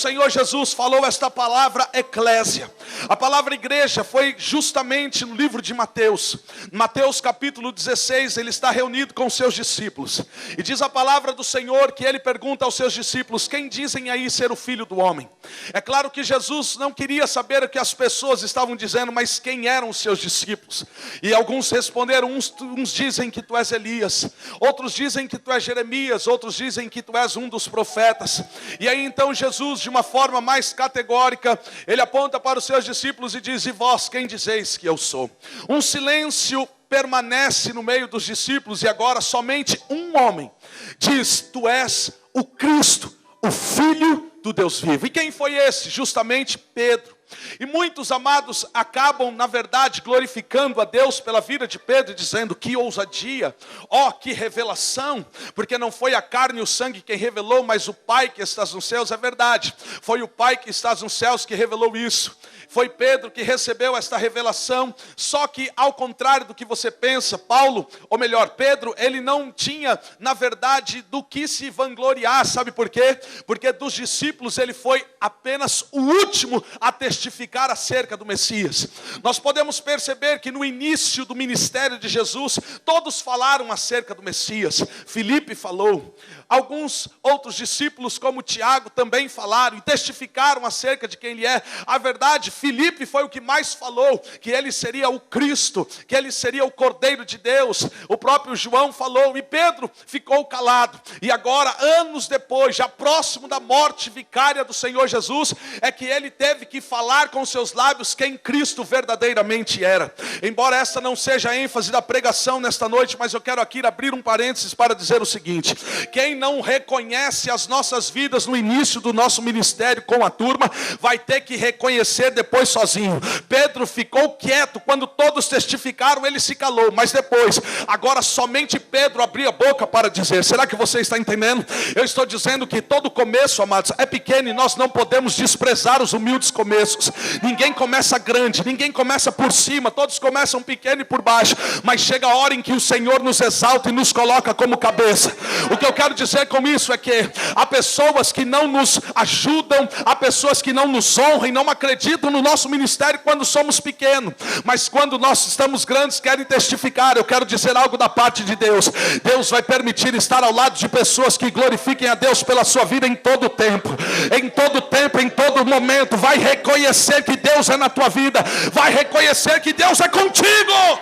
Senhor Jesus falou esta palavra eclésia. A palavra igreja foi justamente no livro de Mateus. Mateus capítulo 16, ele está reunido com os seus discípulos. E diz a palavra do Senhor que ele pergunta aos seus discípulos: quem dizem aí ser o Filho do Homem? É claro que Jesus não queria saber o que as pessoas estavam dizendo, mas quem eram os seus discípulos. E alguns responderam, uns dizem que tu és Elias, outros dizem que tu és Jeremias, outros dizem que tu és um dos profetas. E aí então Jesus, de uma forma mais categórica, ele aponta para os seus discípulos e diz: e vós, quem dizeis que eu sou? Um silêncio permanece no meio dos discípulos, e agora somente um homem diz: tu és o Cristo, o Filho do Deus vivo. E quem foi esse? Justamente Pedro. E muitos, amados, acabam, na verdade, glorificando a Deus pela vida de Pedro, dizendo: que ousadia, ó, que revelação, porque não foi a carne e o sangue quem revelou, mas o Pai que estás nos céus. É verdade, foi o Pai que estás nos céus que revelou isso. Foi Pedro que recebeu esta revelação. Só que, ao contrário do que você pensa, Paulo, ou melhor, Pedro, ele não tinha, na verdade, do que se vangloriar. Sabe por quê? Porque dos discípulos ele foi apenas o último a testificar acerca do Messias. Nós podemos perceber que no início do ministério de Jesus, todos falaram acerca do Messias. Filipe falou, alguns outros discípulos como Tiago também falaram e testificaram acerca de quem ele é. A verdade, Filipe foi o que mais falou, que ele seria o Cristo, que ele seria o Cordeiro de Deus. O próprio João falou, e Pedro ficou calado. E agora, anos depois, já próximo da morte vicária do Senhor Jesus, é que ele teve que falar com seus lábios quem Cristo verdadeiramente era. Embora esta não seja a ênfase da pregação nesta noite, mas eu quero aqui abrir um parênteses para dizer o seguinte: quem não reconhece as nossas vidas no início do nosso ministério com a turma, vai ter que reconhecer depois sozinho. Pedro ficou quieto, quando todos testificaram ele se calou, mas depois, agora somente Pedro abria a boca para dizer. Será que você está entendendo? Eu estou dizendo que todo começo, amados, é pequeno, e nós não podemos desprezar os humildes começos. Ninguém começa grande, ninguém começa por cima, todos começam pequeno e por baixo, mas chega a hora em que o Senhor nos exalta e nos coloca como cabeça. O que eu quero dizer com isso é que há pessoas que não nos ajudam, há pessoas que não nos honram e não acreditam no nosso ministério quando somos pequenos, mas quando nós estamos grandes querem testificar. Eu quero dizer algo da parte de Deus. Deus vai permitir estar ao lado de pessoas que glorifiquem a Deus pela sua vida em todo tempo, em todo tempo, em todo momento. Vai reconhecer que Deus é na tua vida, vai reconhecer que Deus é contigo.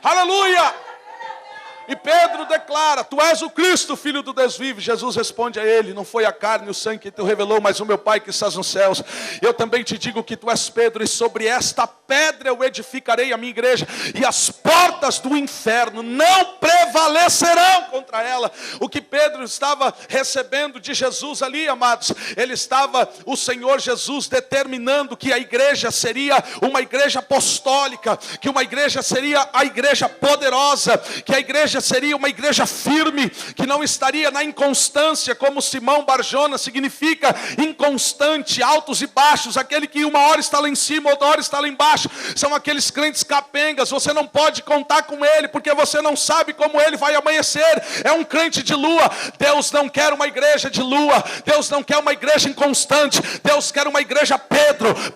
Aleluia! E Pedro declara: tu és o Cristo, Filho do Deus vivo. Jesus responde a ele: não foi a carne e o sangue que te revelou, mas o meu Pai que estás nos céus. Eu também te digo que tu és Pedro, e sobre esta pedra eu edificarei a minha igreja, e as portas do inferno não prevalecerão contra ela. O que Pedro estava recebendo de Jesus ali, amados, ele estava, o Senhor Jesus, determinando que a igreja seria uma igreja apostólica, que uma igreja seria a igreja poderosa, que a igreja seria uma igreja firme, que não estaria na inconstância, como Simão Barjona significa inconstante, altos e baixos, aquele que uma hora está lá em cima, outra hora está lá embaixo. São aqueles crentes capengas. Você não pode contar com ele, porque você não sabe como ele vai amanhecer. É um crente de lua. Deus não quer uma igreja de lua, Deus não quer uma igreja inconstante. Deus quer uma igreja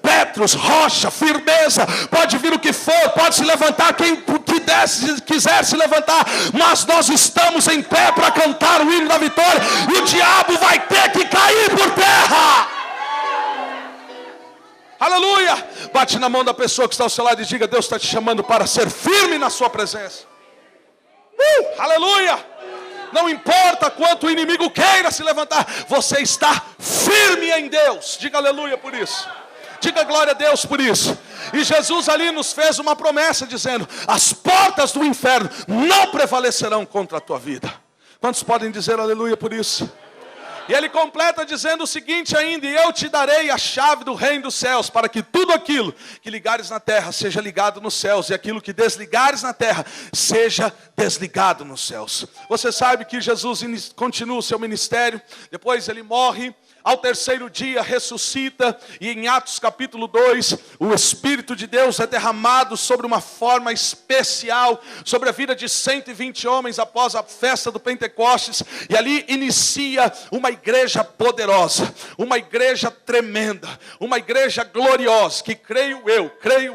Petros, rocha, firmeza. Pode vir o que for, pode se levantar quem quiser se levantar, mas nós estamos em pé para cantar o hino da vitória, e o diabo vai ter que cair por terra. Aleluia! Bate na mão da pessoa que está ao seu lado e diga: Deus está te chamando para ser firme na sua presença. Aleluia! Não importa quanto o inimigo queira se levantar, você está firme em Deus. Diga aleluia por isso. Diga glória a Deus por isso. E Jesus ali nos fez uma promessa dizendo: as portas do inferno não prevalecerão contra a tua vida. Quantos podem dizer aleluia por isso? E ele completa dizendo o seguinte ainda: e eu te darei a chave do reino dos céus, para que tudo aquilo que ligares na terra seja ligado nos céus, e aquilo que desligares na terra seja desligado nos céus. Você sabe que Jesus continua o seu ministério, depois ele morre. ao terceiro dia ressuscita, e em Atos capítulo 2, o Espírito de Deus é derramado sobre uma forma especial, sobre a vida de 120 homens após a festa do Pentecostes, e ali inicia uma igreja poderosa, uma igreja tremenda, uma igreja gloriosa, que creio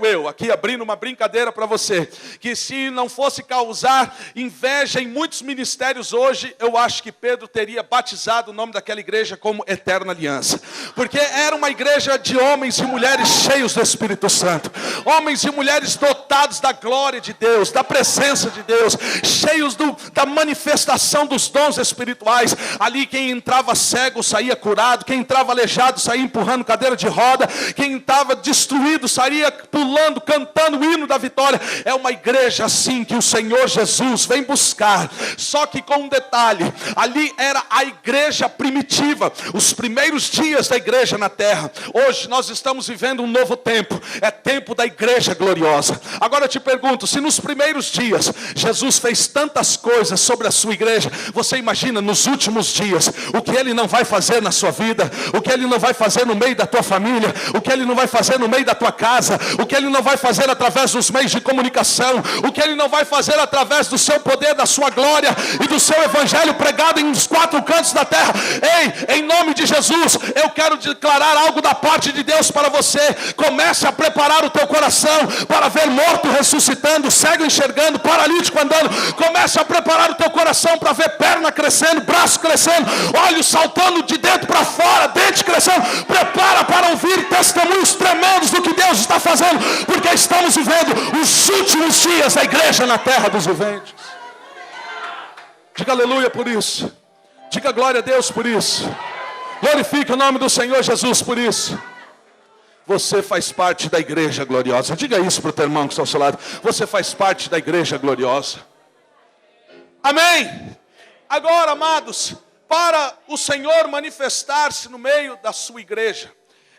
eu, aqui abrindo uma brincadeira para você, que se não fosse causar inveja em muitos ministérios hoje, eu acho que Pedro teria batizado o nome daquela igreja como Eterna Aliança, porque era uma igreja de homens e mulheres cheios do Espírito Santo, homens e mulheres dotados da glória de Deus, da presença de Deus, cheios da manifestação dos dons espirituais. Ali quem entrava cego saía curado, quem entrava aleijado saía empurrando cadeira de roda, quem estava destruído saía pulando, cantando o hino da vitória. É uma igreja assim que o Senhor Jesus vem buscar, só que com um detalhe: ali era a igreja primitiva, os primeiros dias da igreja na terra. Hoje nós estamos vivendo um novo tempo, é tempo da igreja gloriosa. Agora eu te pergunto, se nos primeiros dias Jesus fez tantas coisas sobre a sua igreja, você imagina nos últimos dias o que Ele não vai fazer na sua vida, o que Ele não vai fazer no meio da tua família, o que Ele não vai fazer no meio da tua casa, o que Ele não vai fazer através dos meios de comunicação, o que Ele não vai fazer através do seu poder, da sua glória e do seu evangelho pregado em os quatro cantos da terra. Ei, em nome de Jesus, eu quero declarar algo da parte de Deus para você. Comece a preparar o teu coração para ver morto ressuscitando, cego enxergando, paralítico andando. Comece a preparar o teu coração para ver perna crescendo, braço crescendo, olhos saltando de dentro para fora, dente crescendo. Prepara para ouvir testemunhos tremendos do que Deus está fazendo, porque estamos vivendo os últimos dias da igreja na terra dos viventes. Diga aleluia por isso. Diga glória a Deus por isso. Glorifique o nome do Senhor Jesus por isso. Você faz parte da igreja gloriosa. Diga isso para o teu irmão que está ao seu lado. Você faz parte da igreja gloriosa. Amém. Agora, amados, para o Senhor manifestar-se no meio da sua igreja,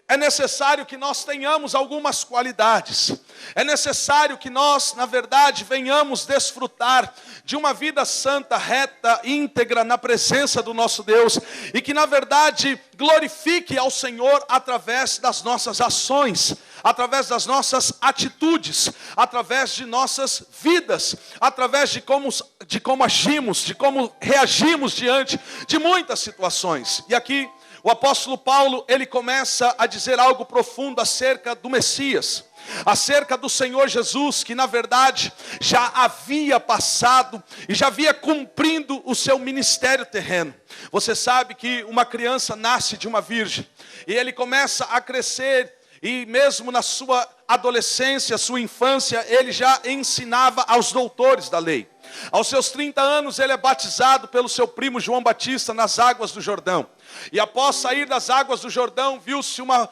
é necessário que nós tenhamos algumas qualidades. É necessário que nós, na verdade, venhamos desfrutar de uma vida santa, reta, íntegra na presença do nosso Deus, e que, na verdade, glorifique ao Senhor através das nossas ações, através das nossas atitudes, através de nossas vidas, através de como agimos, de como reagimos diante de muitas situações. E aqui o apóstolo Paulo, ele começa a dizer algo profundo acerca do Messias, acerca do Senhor Jesus, que na verdade já havia passado e já havia cumprindo o seu ministério terreno. Você sabe que uma criança nasce de uma virgem, e ele começa a crescer, e mesmo na sua adolescência, sua infância, ele já ensinava aos doutores da lei. Aos seus 30 anos ele é batizado pelo seu primo João Batista nas águas do Jordão. E após sair das águas do Jordão, viu-se uma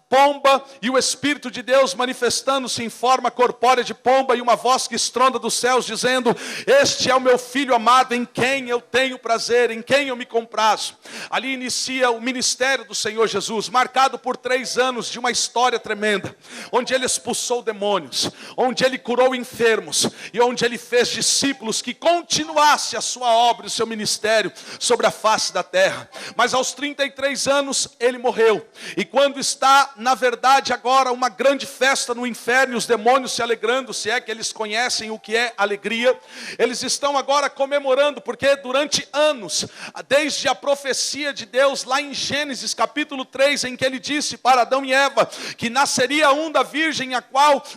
pomba e o Espírito de Deus manifestando-se em forma corpórea de pomba, e uma voz que estronda dos céus dizendo: este é o meu filho amado, em quem eu tenho prazer, em quem eu me comprazo. Ali inicia o ministério do Senhor Jesus, marcado por 3 anos de uma história tremenda, onde ele expulsou demônios, onde ele curou enfermos, e onde ele fez discípulos que continuasse a sua obra e o seu ministério sobre a face da terra. Mas aos 33 anos ele morreu, e quando está, na verdade, agora uma grande festa no inferno, os demônios se alegrando, se é que eles conhecem o que é alegria, eles estão agora comemorando, porque durante anos, desde a profecia de Deus lá em Gênesis capítulo 3, em que ele disse para Adão e Eva que nasceria um da virgem,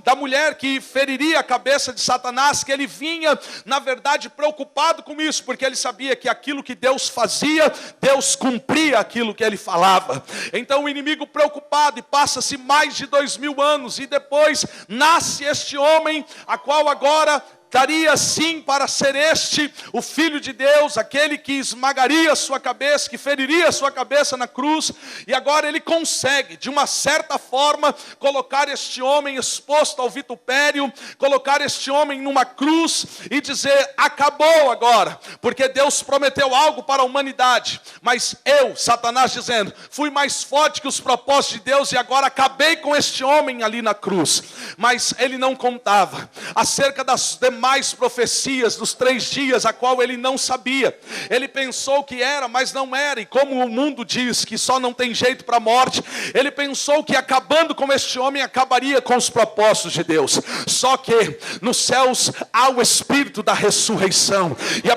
da mulher que feriria a cabeça de Satanás, que ele vinha, na verdade, preocupado com isso, porque ele sabia que aquilo que Deus fazia, Deus cumpria aquilo que ele falava. Então o inimigo, preocupado, e passa-se mais de 2000 anos, e depois nasce este homem, a qual agora daria sim para ser este o Filho de Deus, aquele que esmagaria a sua cabeça, que feriria a sua cabeça na cruz. E agora ele consegue, de uma certa forma, colocar este homem exposto ao vitupério, colocar este homem numa cruz e dizer: acabou agora, porque Deus prometeu algo para a humanidade, mas eu, Satanás, dizendo, fui mais forte que os propósitos de Deus, e agora acabei com este homem ali na cruz. Mas ele não contava acerca das demais demais profecias dos 3 dias, a qual ele não sabia. Ele pensou que era, mas não era. E como o mundo diz que só não tem jeito para a morte, ele pensou que acabando com este homem, acabaria com os propósitos de Deus. Só que nos céus há o Espírito da ressurreição. E a